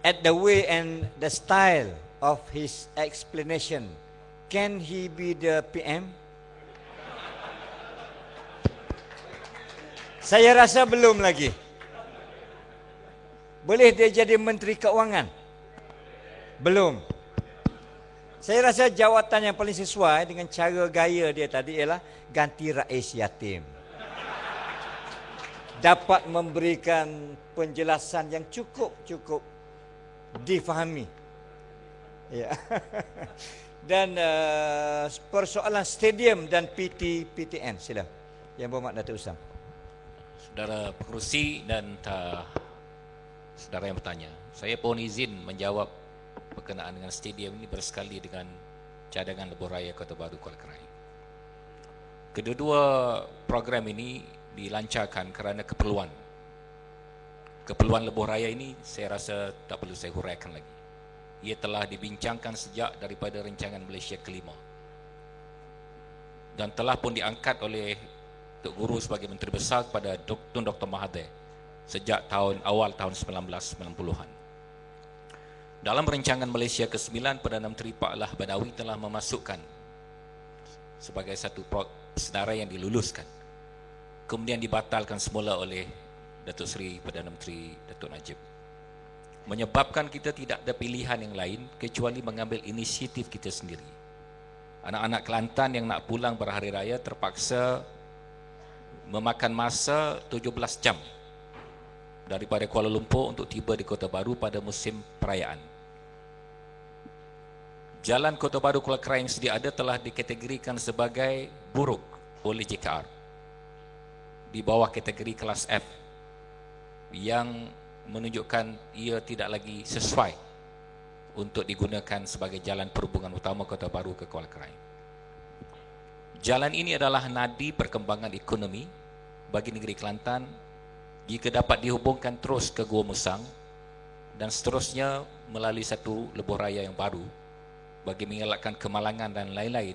at the way and the style of his explanation, can he be the PM? Saya rasa belum lagi. Boleh dia jadi Menteri Keuangan? Belum. Saya rasa jawatan yang paling sesuai dengan cara gaya dia tadi ialah ganti rais yatim. Dapat memberikan penjelasan yang cukup difahami. Ya. Dan persoalan stadium dan PTN, sila. Yang berhormat Datuk Usam. Saudara Pengerusi dan saudara yang bertanya, saya mohon izin menjawab berkenaan dengan stadium ini bersekali dengan cadangan lebuh raya Kota Baru Kuala Krai. Kedua-dua program ini dilancarkan kerana keperluan lebuh raya ini. Saya rasa tak perlu saya huraikan lagi. Ia telah dibincangkan sejak daripada rancangan Malaysia kelima dan telah pun diangkat oleh Tok Guru sebagai Menteri Besar kepada Tun Dr. Mahathir sejak awal tahun 1990-an. Dalam rancangan Malaysia ke-9, Perdana Menteri Pak Lah Badawi telah memasukkan sebagai satu senarai yang diluluskan, kemudian dibatalkan semula oleh Datuk Seri Perdana Menteri Datuk Najib, menyebabkan kita tidak ada pilihan yang lain kecuali mengambil inisiatif kita sendiri. Anak-anak Kelantan yang nak pulang berhari raya terpaksa memakan masa 17 jam daripada Kuala Lumpur untuk tiba di Kota Baru pada musim perayaan. Jalan Kota Baru Kuala Krai yang sedia ada telah dikategorikan sebagai buruk oleh JKR di bawah kategori kelas F, yang menunjukkan ia tidak lagi sesuai untuk digunakan sebagai jalan perhubungan utama Kota Baru ke Kuala Krai. Jalan ini adalah nadi perkembangan ekonomi bagi negeri Kelantan jika dapat dihubungkan terus ke Gua Musang dan seterusnya melalui satu lebuh raya yang baru bagi mengelakkan kemalangan dan lain-lain.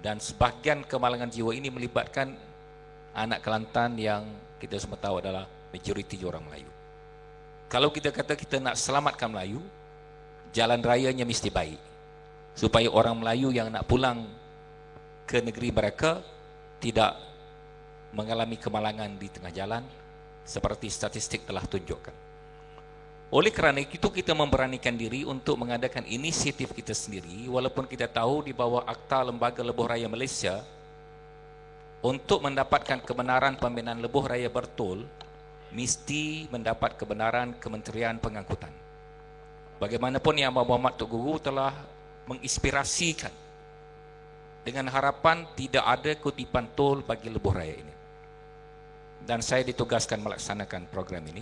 Dan sebahagian kemalangan jiwa ini melibatkan anak Kelantan yang kita semua tahu adalah majoriti orang Melayu. Kalau kita kata kita nak selamatkan Melayu, jalan rayanya mesti baik supaya orang Melayu yang nak pulang ke negeri mereka tidak mengalami kemalangan di tengah jalan seperti statistik telah tunjukkan. Oleh kerana itu kita memberanikan diri untuk mengadakan inisiatif kita sendiri, walaupun kita tahu di bawah Akta Lembaga Lebuh Raya Malaysia, untuk mendapatkan kebenaran pembinaan lebuh raya bertul mesti mendapat kebenaran Kementerian Pengangkutan. Bagaimanapun Yang Berhormat Tok Guru telah menginspirasikan dengan harapan tidak ada kutipan tol bagi lebuh raya ini. Dan saya ditugaskan melaksanakan program ini.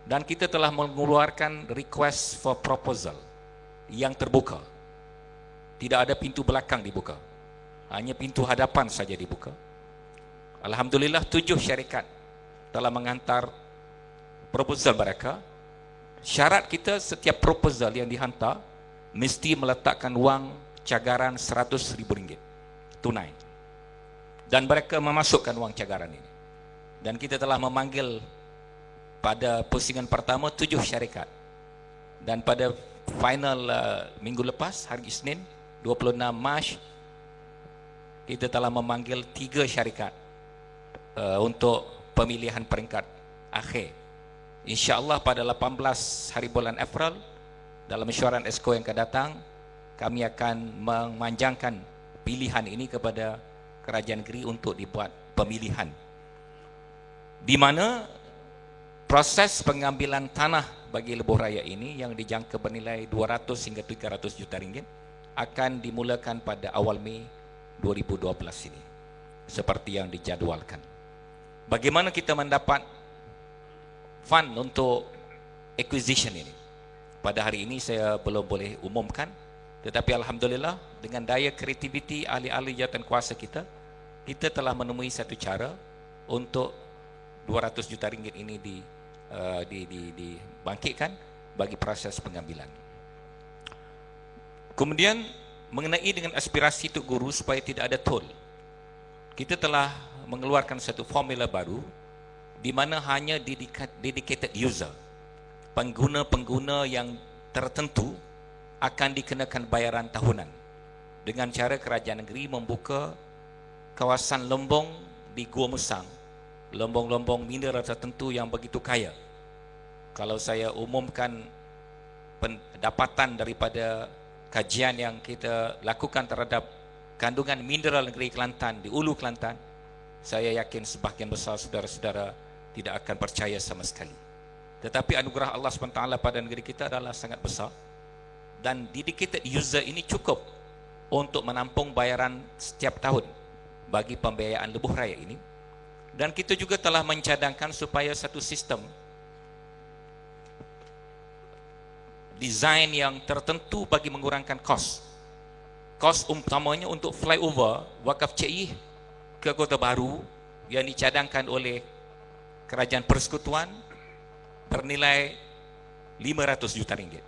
Dan kita telah mengeluarkan request for proposal yang terbuka. Tidak ada pintu belakang dibuka, hanya pintu hadapan saja dibuka. Alhamdulillah 7 syarikat telah menghantar proposal mereka. Syarat kita, setiap proposal yang dihantar mesti meletakkan wang cagaran RM100,000 tunai, dan mereka memasukkan wang cagaran ini. Dan kita telah memanggil pada pusingan pertama 7 syarikat, dan pada final minggu lepas, hari Isnin 26 Mac, kita telah memanggil 3 syarikat untuk pemilihan peringkat akhir. InsyaAllah pada 18 hari bulan April, dalam mesyuarat Exco yang akan datang, kami akan memanjangkan pilihan ini kepada kerajaan negeri untuk dibuat pemilihan, di mana proses pengambilan tanah bagi lebuh raya ini yang dijangka bernilai 200 hingga 300 juta ringgit akan dimulakan pada awal Mei 2012 ini, seperti yang dijadualkan. Bagaimana kita mendapat fund untuk acquisition ini? Pada hari ini saya belum boleh umumkan, tetapi Alhamdulillah dengan daya kreativiti ahli-ahli jawatan kuasa kita telah menemui satu cara untuk 200 juta ringgit ini dibangkitkan bagi proses pengambilan. Kemudian mengenai dengan aspirasi Tok Guru supaya tidak ada tol, kita telah mengeluarkan satu formula baru di mana hanya dedicated user, pengguna-pengguna yang tertentu akan dikenakan bayaran tahunan dengan cara kerajaan negeri membuka kawasan lombong di Gua Musang, lombong-lombong mineral tertentu yang begitu kaya. Kalau saya umumkan pendapatan daripada kajian yang kita lakukan terhadap kandungan mineral negeri Kelantan di Ulu Kelantan, saya yakin sebahagian besar saudara-saudara tidak akan percaya sama sekali. Tetapi anugerah Allah SWT pada negeri kita adalah sangat besar, dan dedicated user ini cukup untuk menampung bayaran setiap tahun bagi pembiayaan lebuh raya ini. Dan kita juga telah mencadangkan supaya satu sistem desain yang tertentu bagi mengurangkan kos utamanya untuk flyover Wakaf Cik ke Kota Baru yang dicadangkan oleh Kerajaan Persekutuan bernilai 500 juta ringgit.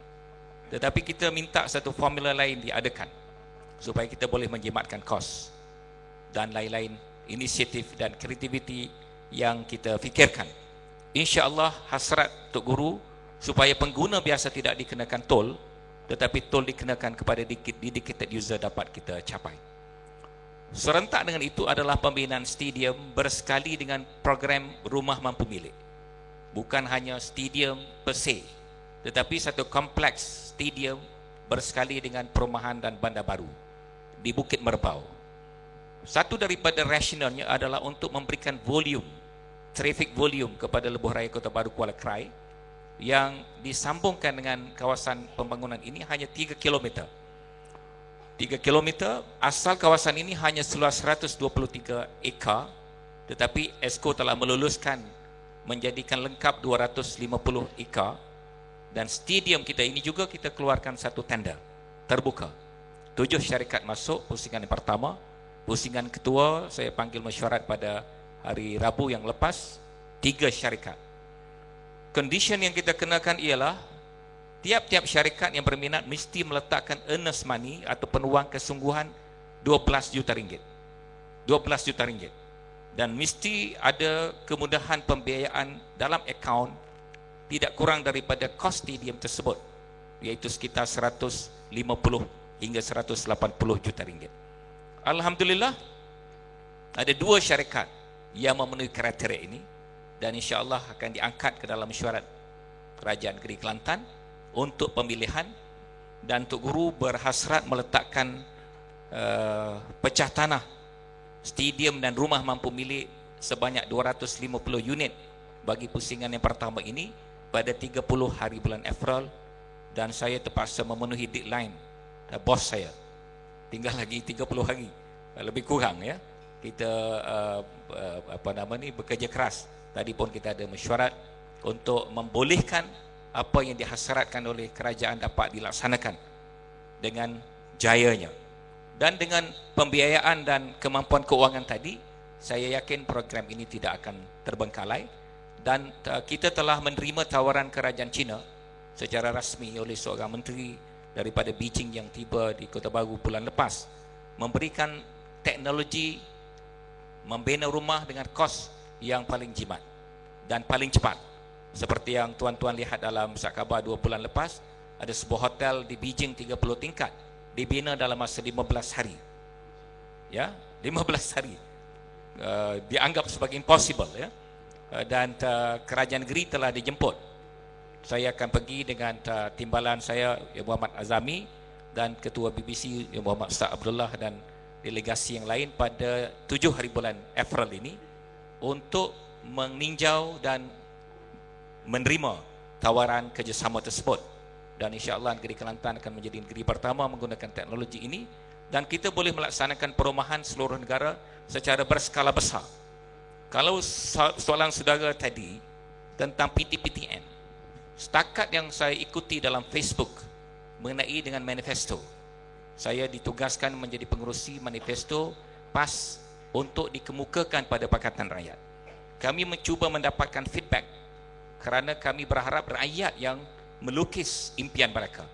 Tetapi kita minta satu formula lain diadakan supaya kita boleh menjimatkan kos dan lain-lain inisiatif dan kreativiti yang kita fikirkan. InsyaAllah hasrat Tok Guru supaya pengguna biasa tidak dikenakan tol, tetapi tol dikenakan kepada dedicated user dapat kita capai. Serentak dengan itu adalah pembinaan stadium bersekali dengan program rumah mampu milik. Bukan hanya stadium per se, tetapi satu kompleks stadium bersekali dengan perumahan dan bandar baru di Bukit Merbau. Satu daripada rasionalnya adalah untuk memberikan volume, traffic volume kepada lebuh raya Kota Baru Kuala Krai yang disambungkan dengan kawasan pembangunan ini hanya 3 km. 3 km, asal kawasan ini hanya seluas 123 ekar, tetapi Esko telah meluluskan menjadikan lengkap 250 ekar, dan stadium kita ini juga kita keluarkan satu tender terbuka. 7 syarikat masuk pusingan yang pertama. Pusingan kedua saya panggil mesyuarat pada hari Rabu yang lepas, 3 syarikat. Condition yang kita kenakan ialah tiap-tiap syarikat yang berminat mesti meletakkan earnest money atau penuang kesungguhan 12 juta ringgit. 12 juta ringgit. Dan mesti ada kemudahan pembiayaan dalam akaun tidak kurang daripada kos stadium tersebut, iaitu sekitar 150 hingga 180 juta ringgit. Alhamdulillah ada 2 syarikat yang memenuhi kriteria ini, dan insya-Allah akan diangkat ke dalam mesyuarat Kerajaan Negeri Kelantan untuk pemilihan. Dan Tok Guru berhasrat meletakkan pecah tanah stadium dan rumah mampu milik sebanyak 250 unit bagi pusingan yang pertama ini pada 30 hari bulan April, dan saya terpaksa memenuhi deadline bos saya. Tinggal lagi 30 hari, lebih kurang ya. Kita bekerja keras. Tadi pun kita ada mesyuarat untuk membolehkan apa yang dihasratkan oleh kerajaan dapat dilaksanakan dengan jayanya. Dan dengan pembiayaan dan kemampuan keuangan tadi, saya yakin program ini tidak akan terbengkalai. Dan kita telah menerima tawaran kerajaan China secara rasmi oleh seorang menteri daripada Beijing yang tiba di Kota Baru bulan lepas, memberikan teknologi membina rumah dengan kos yang paling jimat dan paling cepat. Seperti yang tuan-tuan lihat dalam khabar 2 bulan lepas, ada sebuah hotel di Beijing 30 tingkat dibina dalam masa 15 hari. Ya, 15 hari. Dianggap sebagai impossible ya. Dan kerajaan negeri telah dijemput. Saya akan pergi dengan timbalan saya Yang Muhammad Azami dan Ketua BBC Yang Muhammad Ustaz Abdullah dan delegasi yang lain pada 7 hari bulan April ini untuk meninjau dan menerima tawaran kerjasama tersebut. Dan insya-Allah negeri Kelantan akan menjadi negeri pertama menggunakan teknologi ini, dan kita boleh melaksanakan perumahan seluruh negara secara berskala besar. Kalau soalan saudara tadi tentang PTPTN, setakat yang saya ikuti dalam Facebook mengenai dengan manifesto, saya ditugaskan menjadi pengerusi manifesto PAS untuk dikemukakan pada Pakatan Rakyat. Kami mencuba mendapatkan feedback kerana kami berharap rakyat yang melukis impian mereka,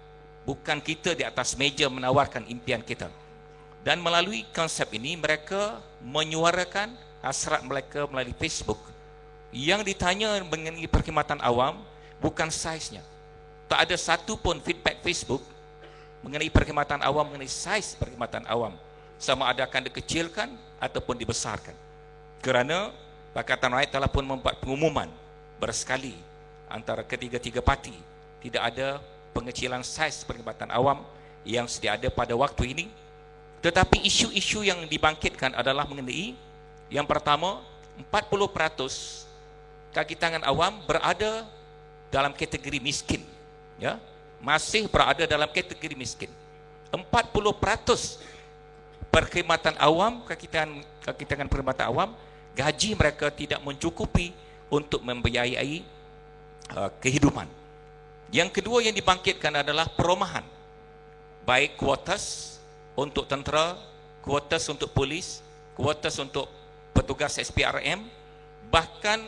bukan kita di atas meja menawarkan impian kita. Dan melalui konsep ini mereka menyuarakan hasrat mereka melalui Facebook. Yang ditanya mengenai perkhidmatan awam, bukan saiznya. Tak ada satu pun feedback Facebook mengenai perkhidmatan awam, mengenai saiz perkhidmatan awam, sama ada akan dikecilkan ataupun dibesarkan. Kerana Pakatan Rakyat telah pun membuat pengumuman bersekali antara ketiga-tiga parti, tidak ada pengecilan saiz perkhidmatan awam yang sedia ada pada waktu ini. Tetapi isu-isu yang dibangkitkan adalah mengenai yang pertama, 40% kaki tangan awam berada dalam kategori miskin, ya, masih berada dalam kategori miskin. 40% perkhidmatan awam, kaki tangan perkhidmatan awam, gaji mereka tidak mencukupi untuk membiayai kehidupan. Yang kedua yang dibangkitkan adalah perumahan, baik kuotas untuk tentera, kuotas untuk polis, kuotas untuk petugas SPRM, bahkan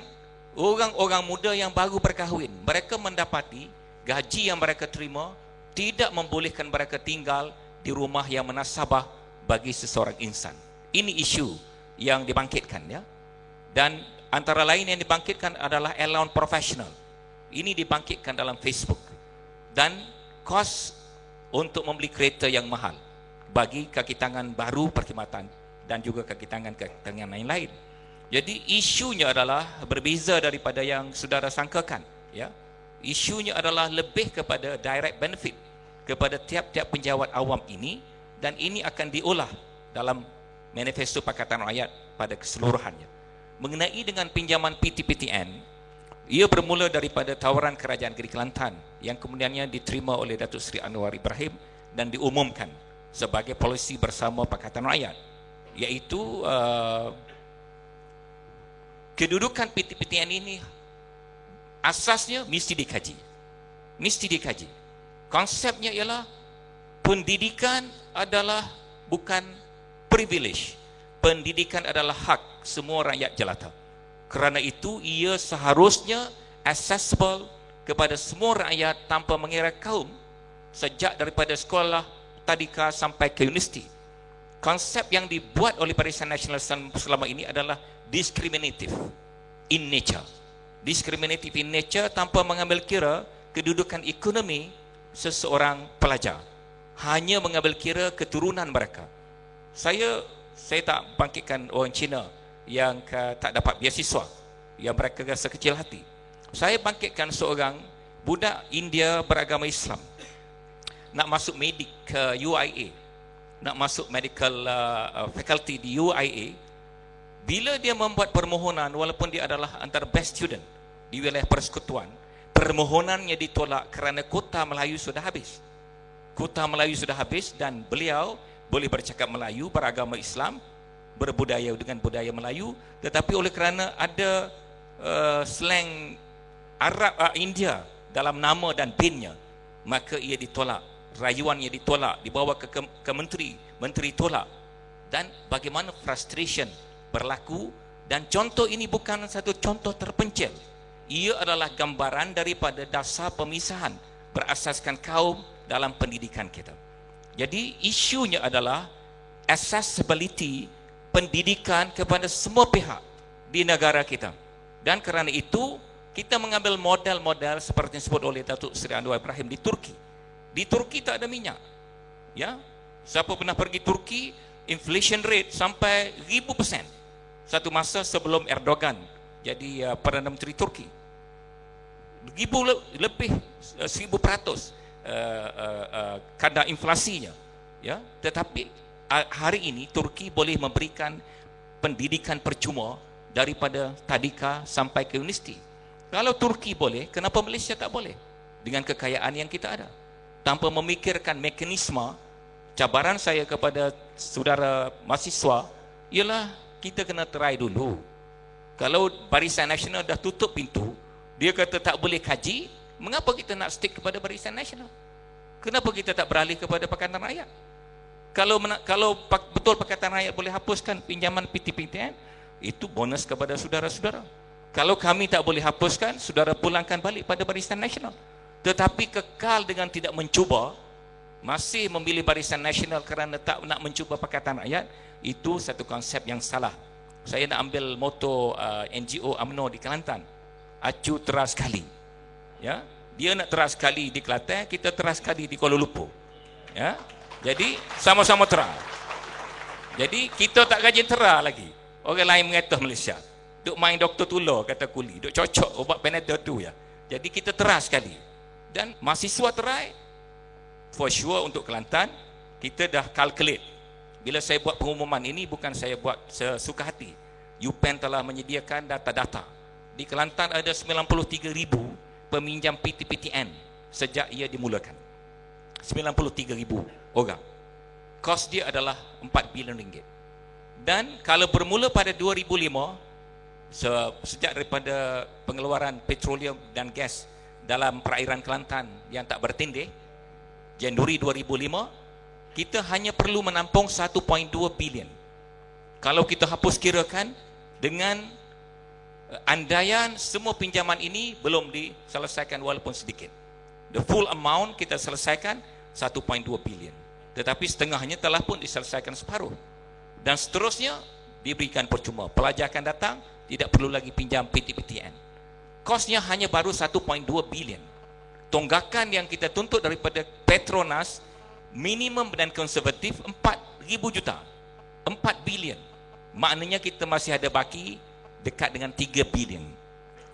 orang-orang muda yang baru berkahwin, mereka mendapati gaji yang mereka terima tidak membolehkan mereka tinggal di rumah yang menasabah bagi seseorang insan. Ini isu yang dibangkitkan, ya. Dan antara lain yang dibangkitkan adalah allowance profesional. Ini dibangkitkan dalam Facebook. Dan kos untuk membeli kereta yang mahal bagi kaki tangan baru perkhidmatan dan juga kaki tangan lain-lain. Jadi isunya adalah berbeza daripada yang saudara sangkakan, ya. Isunya adalah lebih kepada direct benefit kepada tiap-tiap penjawat awam ini, dan ini akan diolah dalam manifesto Pakatan Rakyat pada keseluruhannya. Mengenai dengan pinjaman PTPTN, ia bermula daripada tawaran Kerajaan Negeri Kelantan yang kemudiannya diterima oleh Datuk Seri Anwar Ibrahim dan diumumkan sebagai polisi bersama Pakatan Rakyat, iaitu kedudukan PTPTN ini asasnya mesti dikaji. Mesti dikaji. Konsepnya ialah pendidikan adalah bukan privilege. Pendidikan adalah hak semua rakyat jelata. Kerana itu ia seharusnya accessible kepada semua rakyat tanpa mengira kaum, sejak daripada sekolah tadika sampai ke universiti. Konsep yang dibuat oleh Barisan Nasional selama ini adalah discriminative in nature. Discriminative in nature tanpa mengambil kira kedudukan ekonomi seseorang pelajar, hanya mengambil kira keturunan mereka. Saya tak bangkitkan orang Cina yang tak dapat beasiswa, yang mereka rasa kecil hati. Saya bangkitkan seorang budak India beragama Islam, nak masuk medik ke UIA, nak masuk medical faculty di UIA. Bila dia membuat permohonan, walaupun dia adalah antara best student di wilayah persekutuan, permohonannya ditolak kerana kota Melayu sudah habis. Kota Melayu sudah habis dan beliau boleh bercakap Melayu, beragama Islam, berbudaya dengan budaya Melayu, tetapi oleh kerana ada slang Arab India dalam nama dan pinnya, maka ia ditolak, rayuannya ditolak, dibawa ke menteri tolak. Dan bagaimana frustration berlaku. Dan contoh ini bukan satu contoh terpencil, ia adalah gambaran daripada dasar pemisahan berasaskan kaum dalam pendidikan kita. Jadi isunya adalah accessibility pendidikan kepada semua pihak di negara kita. Dan kerana itu kita mengambil model-model seperti yang disebut oleh Datuk Seri Anwar Ibrahim di Turki. Di Turki tak ada minyak, ya. Siapa pernah pergi Turki, inflation rate sampai 1000% satu masa sebelum Erdogan jadi Perdana Menteri Turki. Lebih 1000% kadar inflasinya, ya. Tetapi hari ini Turki boleh memberikan pendidikan percuma daripada tadika sampai ke universiti. Kalau Turki boleh, kenapa Malaysia tak boleh? Dengan kekayaan yang kita ada, tanpa memikirkan mekanisme. Cabaran saya kepada saudara mahasiswa ialah kita kena try dulu. Kalau Barisan Nasional dah tutup pintu, dia kata tak boleh kaji, mengapa kita nak stick kepada Barisan Nasional? Kenapa kita tak beralih kepada Pakatan Rakyat? Kalau betul Pakatan Rakyat boleh hapuskan pinjaman PTPTN, itu bonus kepada saudara-saudara. Kalau kami tak boleh hapuskan, saudara pulangkan balik pada Barisan Nasional. Tetapi kekal dengan tidak mencuba, masih memilih Barisan Nasional kerana tak nak mencuba Pakatan Rakyat, itu satu konsep yang salah. Saya nak ambil moto NGO UMNO di Kelantan, acu teras sekali. Ya, dia nak terah sekali di Kelantan, kita terah sekali di Kuala Lumpur. Ya, jadi sama-sama terah. Jadi kita tak gaji terah lagi. Orang lain mengata Malaysia. Duk main doktor tular kata kuli, duk cocok ubat Panadol tu ya. Jadi kita terah sekali. Dan mahasiswa terai for sure untuk Kelantan kita dah calculate. Bila saya buat pengumuman ini bukan saya buat sesuka hati. UPenn telah menyediakan data-data. Di Kelantan ada 93,000 peminjam PTPTN sejak ia dimulakan. 93,000 orang. Kos dia adalah 4 bilion ringgit. Dan kalau bermula pada 2005, sejak daripada pengeluaran petroleum dan gas dalam perairan Kelantan yang tak bertindih, Januari 2005, kita hanya perlu menampung 1.2 bilion. Kalau kita hapus kirakan dengan andaian semua pinjaman ini belum diselesaikan walaupun sedikit. The full amount kita selesaikan 1.2 bilion. Tetapi setengahnya telah pun diselesaikan separuh. Dan seterusnya diberikan percuma. Pelajar akan datang, tidak perlu lagi pinjam PTPTN. Kosnya hanya baru 1.2 bilion. Tunggakan yang kita tuntut daripada Petronas minimum dan konservatif 4,000 juta. 4 bilion. Maknanya kita masih ada baki dekat dengan 3 bilion.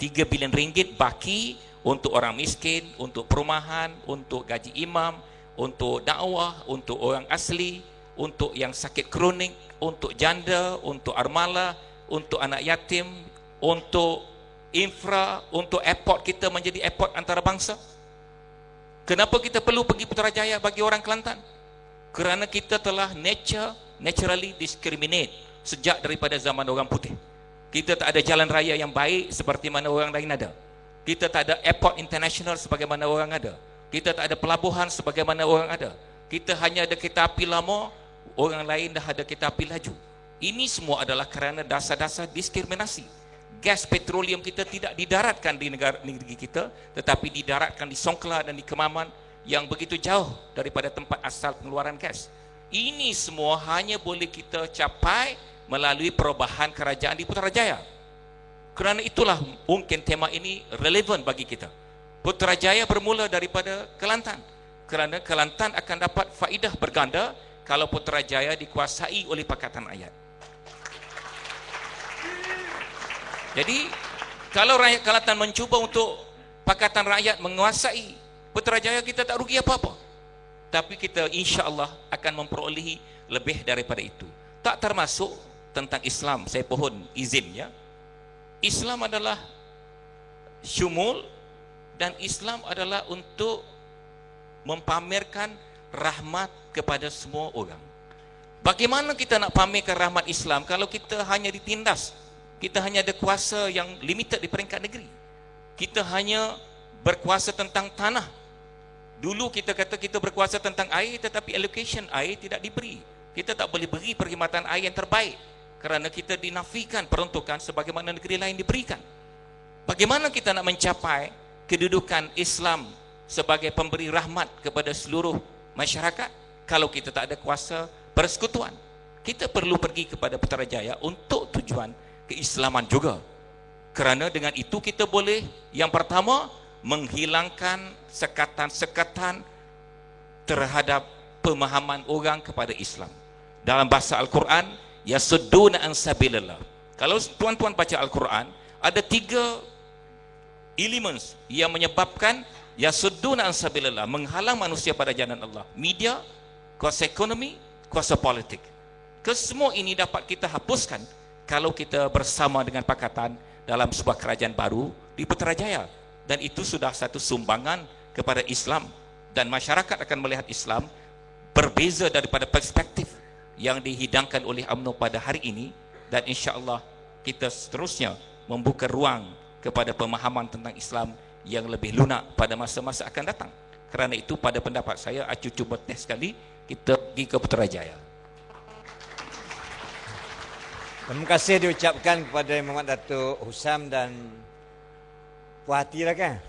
3 bilion ringgit baki untuk orang miskin, untuk perumahan, untuk gaji imam, untuk dakwah, untuk orang asli, untuk yang sakit kronik, untuk janda, untuk armala, untuk anak yatim, untuk infra, untuk airport kita menjadi airport antarabangsa. Kenapa kita perlu pergi Putrajaya bagi orang Kelantan? Kerana kita telah naturally discriminate sejak daripada zaman orang putih. Kita tak ada jalan raya yang baik seperti mana orang lain ada. Kita tak ada airport international sebagaimana orang ada. Kita tak ada pelabuhan sebagaimana orang ada. Kita hanya ada kereta api lama, orang lain dah ada kereta api laju. Ini semua adalah kerana dasar-dasar diskriminasi. Gas petroleum kita tidak didaratkan di negeri kita, tetapi didaratkan di Songkla dan di Kemaman yang begitu jauh daripada tempat asal pengeluaran gas. Ini semua hanya boleh kita capai melalui perubahan kerajaan di Putrajaya. Kerana itulah mungkin tema ini relevan bagi kita. Putrajaya bermula daripada Kelantan. Kerana Kelantan akan dapat faedah berganda kalau Putrajaya dikuasai oleh Pakatan Rakyat. Jadi, kalau rakyat Kelantan mencuba untuk Pakatan Rakyat menguasai Putrajaya, kita tak rugi apa-apa. Tapi kita insya-Allah akan memperolehi lebih daripada itu. Tak termasuk tentang Islam, saya pohon izin ya. Islam adalah syumul dan Islam adalah untuk mempamerkan rahmat kepada semua orang. Bagaimana kita nak pamerkan rahmat Islam kalau kita hanya ditindas? Kita hanya ada kuasa yang limited di peringkat negeri. Kita hanya berkuasa tentang tanah. Dulu kita kata kita berkuasa tentang air, tetapi allocation air tidak diberi. Kita tak boleh beri perkhidmatan air yang terbaik kerana kita dinafikan peruntukan sebagaimana negeri lain diberikan. Bagaimana kita nak mencapai kedudukan Islam sebagai pemberi rahmat kepada seluruh masyarakat kalau kita tak ada kuasa persekutuan? Kita perlu pergi kepada Putrajaya untuk tujuan keislaman juga. Kerana dengan itu kita boleh, yang pertama, menghilangkan sekatan-sekatan terhadap pemahaman orang kepada Islam. Dalam bahasa Al-Quran, yasudduna an sabilillah. Kalau tuan-tuan baca Al-Quran, ada 3 elements yang menyebabkan yasudduna an sabilillah, menghalang manusia pada jalan Allah. Media, kuasa ekonomi, kuasa politik. Kesemua ini dapat kita hapuskan kalau kita bersama dengan Pakatan dalam sebuah kerajaan baru di Putrajaya. Dan itu sudah satu sumbangan kepada Islam. Dan masyarakat akan melihat Islam berbeza daripada perspektif yang dihidangkan oleh UMNO pada hari ini. Dan insya-Allah kita seterusnya membuka ruang kepada pemahaman tentang Islam yang lebih lunak pada masa-masa akan datang. Kerana itu pada pendapat saya, acu cuba tes sekali kita pergi ke Putrajaya. Terima kasih diucapkan kepada Muhammad Datuk Husam dan puas hati lah kan.